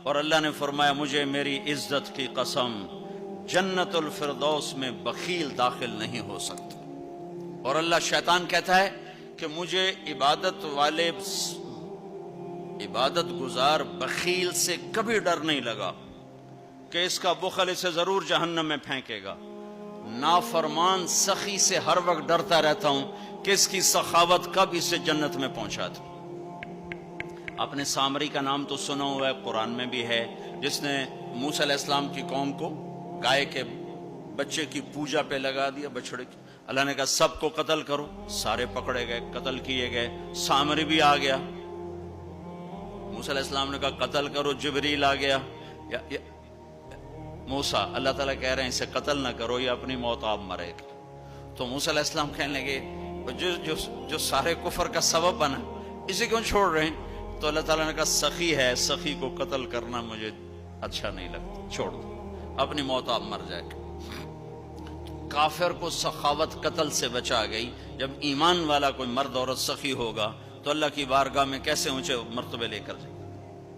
اور اللہ نے فرمایا مجھے میری عزت کی قسم جنت الفردوس میں بخیل داخل نہیں ہو سکتا۔ اور اللہ شیطان کہتا ہے کہ مجھے عبادت والے عبادت گزار بخیل سے کبھی ڈر نہیں لگا کہ اس کا بخل اسے ضرور جہنم میں پھینکے گا۔ نافرمان سخی سے ہر وقت ڈرتا رہتا ہوں کہ اس کی سخاوت کب اسے جنت میں پہنچا دے۔ آپ نے سامری کا نام تو سنا ہوا ہے، قرآن میں بھی ہے، جس نے موسیٰ علیہ السلام کی قوم کو گائے کے بچے کی پوجا پہ لگا دیا، بچڑے کی۔ اللہ نے کہا سب کو قتل کرو، سارے پکڑے گئے، قتل کیے گئے۔ سامری بھی آ گیا، موسیٰ علیہ السلام نے کہا قتل کرو، جبریل آ گیا۔ موسیٰ، اللہ تعالیٰ کہہ رہے ہیں اسے قتل نہ کرو، یہ اپنی موت آپ مرے گا۔ تو موسیٰ علیہ السلام کہنے لگے جو سارے کفر کا سبب بنا اسے کیوں چھوڑ رہے ہیں؟ تو اللہ تعالیٰ نے کہا سخی ہے، سخی کو قتل کرنا مجھے اچھا نہیں لگتا، چھوڑ دو، اپنی موت آپ مر جائے گا۔ کافر کو سخاوت قتل سے بچا گئی۔ جب ایمان والا کوئی مرد عورت سخی ہوگا تو اللہ کی بارگاہ میں کیسے اونچے مرتبے لے کر جائے۔